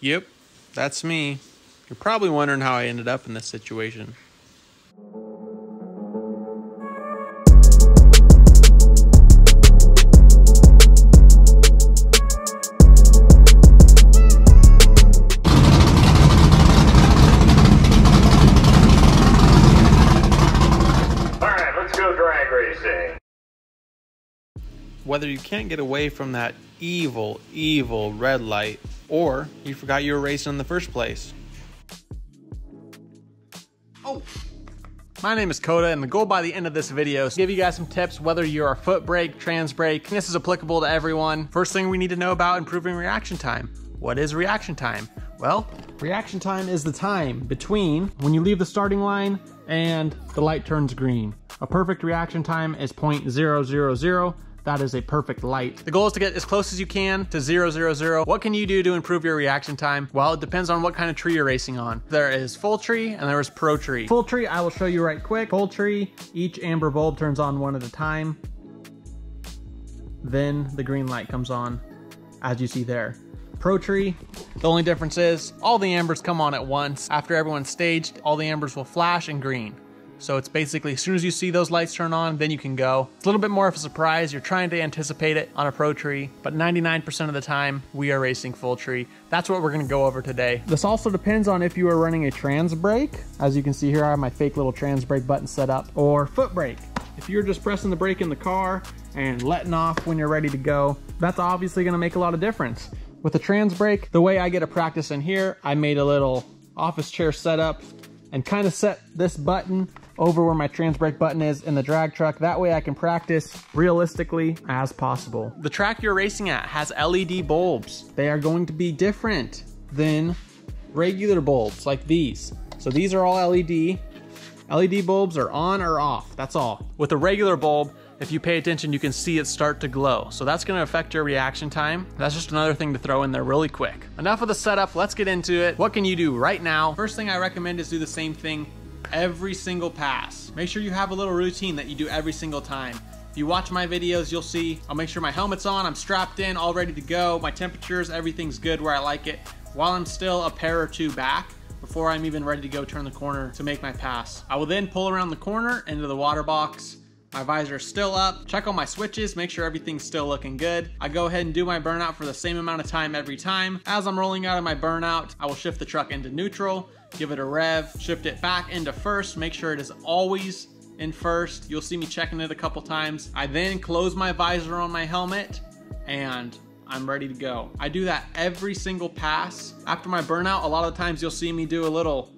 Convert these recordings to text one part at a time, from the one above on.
Yep, that's me. You're probably wondering how I ended up in this situation. Whether you can't get away from that evil, evil red light, or you forgot you were racing in the first place. Oh! My name is Coda, and the goal by the end of this video is to give you guys some tips whether you're a foot brake, trans brake. This is applicable to everyone. First thing we need to know about improving reaction time. What is reaction time? Well, reaction time is the time between when you leave the starting line and the light turns green. A perfect reaction time is 0.000. That is a perfect light. The goal is to get as close as you can to 000. What can you do to improve your reaction time? Well, it depends on what kind of tree you're racing on. There is full tree and there is pro tree. Full tree, I will show you right quick. Full tree, each amber bulb turns on one at a time. Then the green light comes on, as you see there. Pro tree, the only difference is all the ambers come on at once. After everyone's staged, all the ambers will flash and green. So it's basically as soon as you see those lights turn on, then you can go. It's a little bit more of a surprise. You're trying to anticipate it on a pro tree, but 99% of the time we are racing full tree. That's what we're gonna go over today. This also depends on if you are running a trans brake. As you can see here, I have my fake little trans brake button set up, or foot brake. If you're just pressing the brake in the car and letting off when you're ready to go, that's obviously gonna make a lot of difference. With a trans brake, the way I get a practice in here, I made a little office chair setup and kind of set this button over where my trans brake button is in the drag truck. That way I can practice realistically as possible. The track you're racing at has LED bulbs. They are going to be different than regular bulbs like these. So these are all LED. LED bulbs are on or off, that's all. With a regular bulb, if you pay attention, you can see it start to glow. So that's gonna affect your reaction time. That's just another thing to throw in there really quick. Enough of the setup, let's get into it. What can you do right now? First thing I recommend is do the same thing every single pass. Make sure you have a little routine that you do every single time. If you watch my videos, you'll see I'll make sure my helmet's on, I'm strapped in, all ready to go. My temperatures, everything's good where I like it, while I'm still a pair or two back before I'm even ready to go turn the corner to make my pass. I will then pull around the corner into the water box. My visor is still up, check all my switches, make sure everything's still looking good. I go ahead and do my burnout for the same amount of time every time. As I'm rolling out of my burnout, I will shift the truck into neutral, give it a rev, shift it back into first, make sure it is always in first. You'll see me checking it a couple times. I then close my visor on my helmet and I'm ready to go. I do that every single pass. After my burnout, a lot of times you'll see me do a little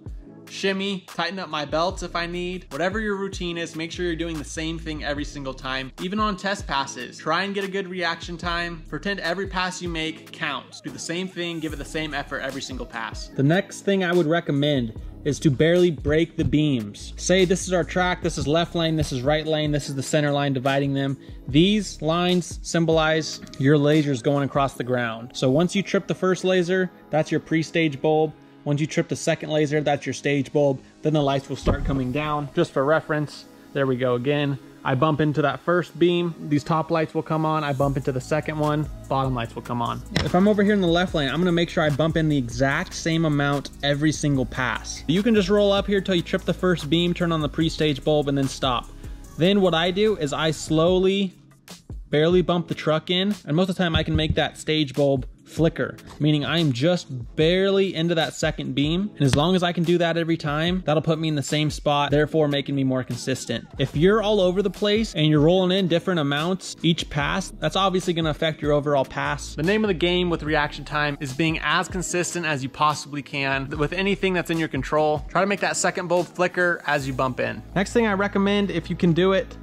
shimmy, tighten up my belts if I need. Whatever your routine is, make sure you're doing the same thing every single time. Even on test passes, try and get a good reaction time. Pretend every pass you make counts. Do the same thing, give it the same effort every single pass. The next thing I would recommend is to barely break the beams. Say this is our track, this is left lane, this is right lane, this is the center line dividing them. These lines symbolize your lasers going across the ground. So once you trip the first laser, that's your pre-stage bulb. Once you trip the second laser, that's your stage bulb. Then the lights will start coming down. Just for reference, there we go again. I bump into that first beam, these top lights will come on. I bump into the second one, bottom lights will come on. If I'm over here in the left lane, I'm gonna make sure I bump in the exact same amount every single pass. You can just roll up here till you trip the first beam, turn on the pre-stage bulb, and then stop. Then what I do is I slowly, barely bump the truck in, and most of the time I can make that stage bulb flicker, meaning I'm just barely into that second beam. And as long as I can do that every time, that'll put me in the same spot, therefore making me more consistent. If you're all over the place and you're rolling in different amounts each pass, that's obviously gonna affect your overall pass. The name of the game with reaction time is being as consistent as you possibly can with anything that's in your control. Try to make that second bulb flicker as you bump in. Next thing I recommend, if you can do it,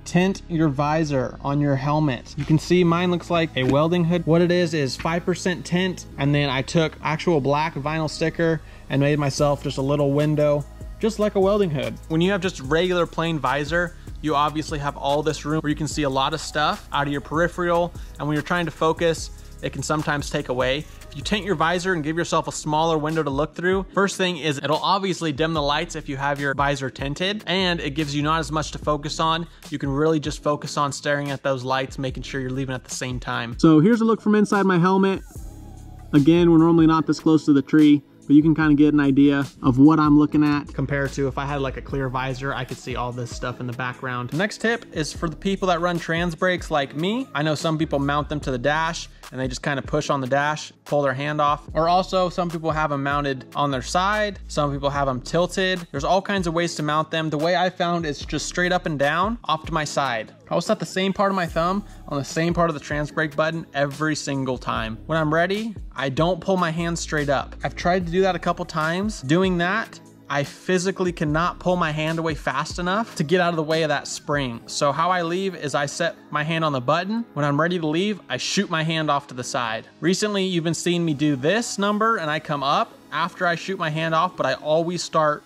tint your visor on your helmet. You can see mine looks like a welding hood. What it is 5% tint, and then I took actual black vinyl sticker and made myself just a little window, just like a welding hood. When you have just regular plain visor, you obviously have all this room where you can see a lot of stuff out of your peripheral, and when you're trying to focus, it can sometimes take away. If you tint your visor and give yourself a smaller window to look through, first thing is it'll obviously dim the lights if you have your visor tinted, and it gives you not as much to focus on. You can really just focus on staring at those lights, making sure you're leaving at the same time. So here's a look from inside my helmet. Again, we're normally not this close to the tree, but you can kind of get an idea of what I'm looking at compared to if I had like a clear visor, I could see all this stuff in the background. The next tip is for the people that run trans brakes like me. I know some people mount them to the dash and they just kind of push on the dash, pull their hand off. Or also some people have them mounted on their side. Some people have them tilted. There's all kinds of ways to mount them. The way I found is just straight up and down off to my side. I'll set the same part of my thumb on the same part of the trans brake button every single time. When I'm ready, I don't pull my hand straight up. I've tried to do that a couple times. Doing that, I physically cannot pull my hand away fast enough to get out of the way of that spring. So how I leave is I set my hand on the button. When I'm ready to leave, I shoot my hand off to the side. Recently, you've been seeing me do this number and I come up after I shoot my hand off, but I always start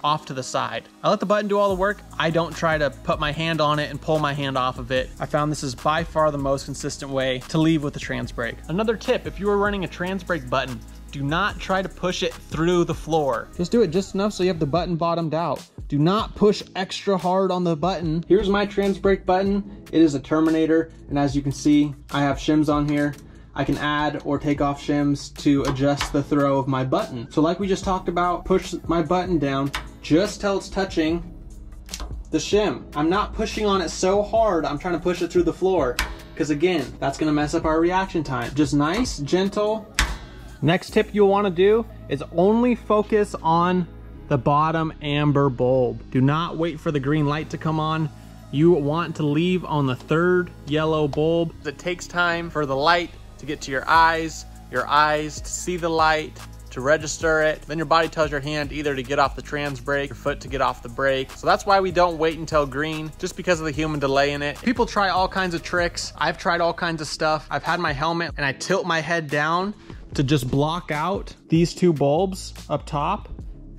off to the side. I let the button do all the work. I don't try to put my hand on it and pull my hand off of it. I found this is by far the most consistent way to leave with the trans brake. Another tip, if you are running a trans brake button, do not try to push it through the floor. Just do it just enough so you have the button bottomed out. Do not push extra hard on the button. Here's my trans brake button. It is a Terminator, and as you can see, I have shims on here. I can add or take off shims to adjust the throw of my button. So like we just talked about, push my button down just till it's touching the shim. I'm not pushing on it so hard, I'm trying to push it through the floor, because again, that's gonna mess up our reaction time. Just nice, gentle. Next tip you'll wanna do is only focus on the bottom amber bulb. Do not wait for the green light to come on. You want to leave on the third yellow bulb. It takes time for the light to get to your eyes to see the light, to register it. Then your body tells your hand either to get off the trans brake, your foot to get off the brake. So that's why we don't wait until green, just because of the human delay in it. People try all kinds of tricks. I've tried all kinds of stuff. I've had my helmet and I tilt my head down to just block out these two bulbs up top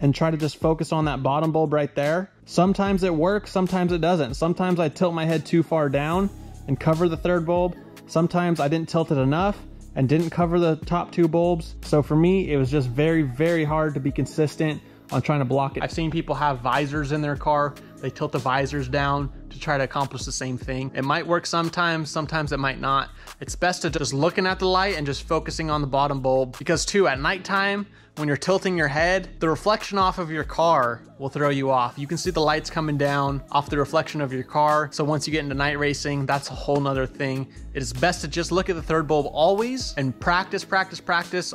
and try to just focus on that bottom bulb right there. Sometimes it works, sometimes it doesn't. Sometimes I tilt my head too far down and cover the third bulb. Sometimes I didn't tilt it enough and didn't cover the top two bulbs. So for me, it was just very, very hard to be consistent on trying to block it. I've seen people have visors in their car. They tilt the visors down to try to accomplish the same thing. It might work sometimes it might not. It's best to just looking at the light and just focusing on the bottom bulb, because too, at nighttime, when you're tilting your head, the reflection off of your car will throw you off. You can see the lights coming down off the reflection of your car. So once you get into night racing, that's a whole nother thing. It is best to just look at the third bulb always and practice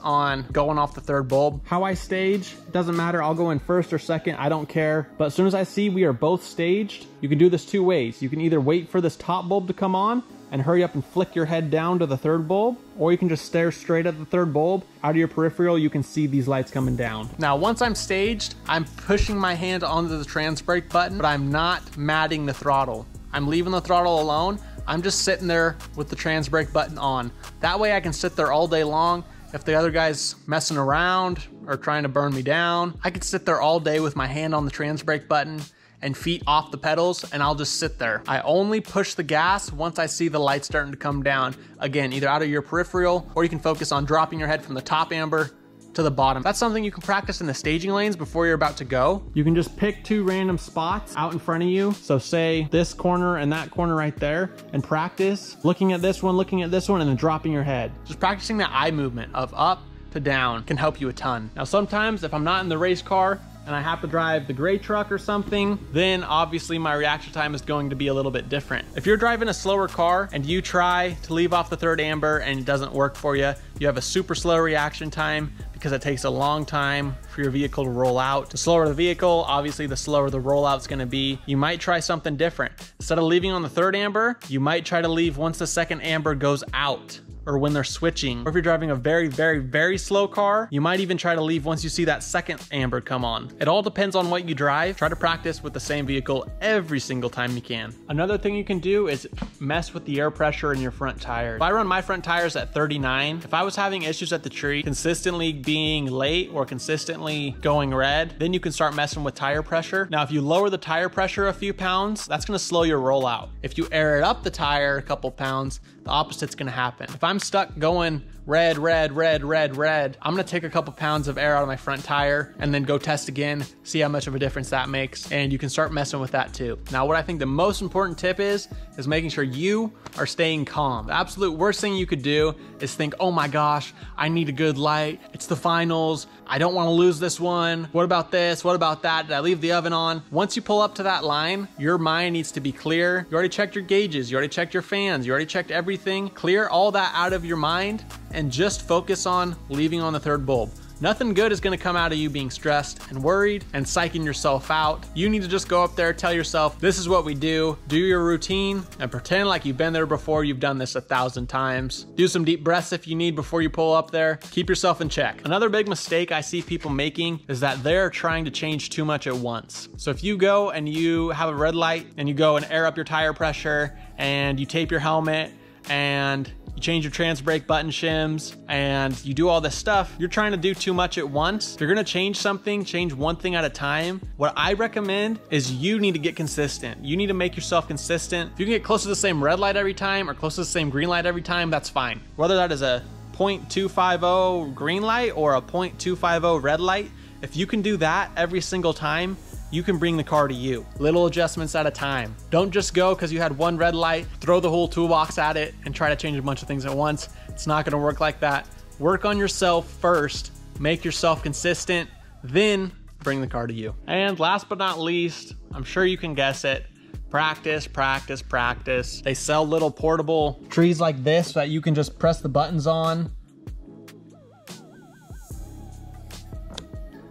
on going off the third bulb. How I stage, doesn't matter. I'll go in first or second, I don't care. But as soon as I see we are both staged, you can do this two ways. You can either wait for this top bulb to come on and hurry up and flick your head down to the third bulb, or you can just stare straight at the third bulb. Out of your peripheral, you can see these lights coming down. Now, once I'm staged, I'm pushing my hand onto the trans brake button, but I'm not matting the throttle. I'm leaving the throttle alone. I'm just sitting there with the trans brake button on. That way I can sit there all day long. If the other guy's messing around or trying to burn me down, I could sit there all day with my hand on the trans brake button and feet off the pedals, and I'll just sit there. I only push the gas once I see the light starting to come down. Again, either out of your peripheral, or you can focus on dropping your head from the top amber to the bottom. That's something you can practice in the staging lanes before you're about to go. You can just pick two random spots out in front of you. So say this corner and that corner right there, and practice looking at this one, and then dropping your head. Just practicing that eye movement of up to down can help you a ton. Now, sometimes if I'm not in the race car and I have to drive the gray truck or something, then obviously my reaction time is going to be a little bit different. If you're driving a slower car and you try to leave off the third amber and it doesn't work for you, you have a super slow reaction time because it takes a long time for your vehicle to roll out. The slower the vehicle, obviously the slower the rollout's gonna be. You might try something different. Instead of leaving on the third amber, you might try to leave once the second amber goes out, or when they're switching. Or if you're driving a very, very, very slow car, you might even try to leave once you see that second amber come on. It all depends on what you drive. Try to practice with the same vehicle every single time you can. Another thing you can do is mess with the air pressure in your front tires. If I run my front tires at 39, if I was having issues at the tree, consistently being late or consistently going red, then you can start messing with tire pressure. Now, if you lower the tire pressure a few pounds, that's gonna slow your rollout. If you air it up the tire a couple pounds, the opposite's gonna happen. If I'm I'm stuck going red, red, red, red, red, I'm gonna take a couple pounds of air out of my front tire and then go test again, see how much of a difference that makes, and you can start messing with that too. Now, what I think the most important tip is making sure you are staying calm. The absolute worst thing you could do is think, oh my gosh, I need a good light. It's the finals. I don't wanna lose this one. What about this? What about that? Did I leave the oven on? Once you pull up to that line, your mind needs to be clear. You already checked your gauges. You already checked your fans. You already checked everything. Clear all that out of your mind and just focus on leaving on the third bulb. Nothing good is gonna come out of you being stressed and worried and psyching yourself out. You need to just go up there, tell yourself, this is what we do your routine, and pretend like you've been there before. You've done this 1,000 times. Do some deep breaths if you need before you pull up there. Keep yourself in check. Another big mistake I see people making is that they're trying to change too much at once. So if you go and you have a red light and you go and air up your tire pressure and you tape your helmet and you change your trans brake button shims and you do all this stuff, you're trying to do too much at once. If you're gonna change something, change one thing at a time. What I recommend is you need to get consistent. You need to make yourself consistent. If you can get close to the same red light every time or close to the same green light every time, that's fine. Whether that is a 0.250 green light or a 0.250 red light, if you can do that every single time, you can bring the car to you. Little adjustments at a time. Don't just go because you had one red light, throw the whole toolbox at it and try to change a bunch of things at once. It's not gonna work like that. Work on yourself first, make yourself consistent, then bring the car to you. And last but not least, I'm sure you can guess it, practice, practice, practice. They sell little portable trees like this that you can just press the buttons on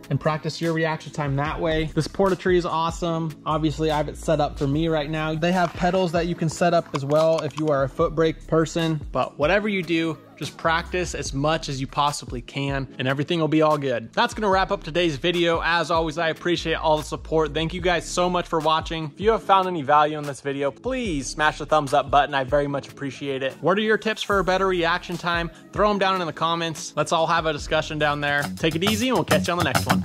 and practice your reaction time that way. This Porta-Tree is awesome. Obviously, I have it set up for me right now. They have pedals that you can set up as well if you are a foot brake person. But whatever you do, just practice as much as you possibly can and everything will be all good. That's gonna wrap up today's video. As always, I appreciate all the support. Thank you guys so much for watching. If you have found any value in this video, please smash the thumbs up button. I very much appreciate it. What are your tips for a better reaction time? Throw them down in the comments. Let's all have a discussion down there. Take it easy and we'll catch you on the next one.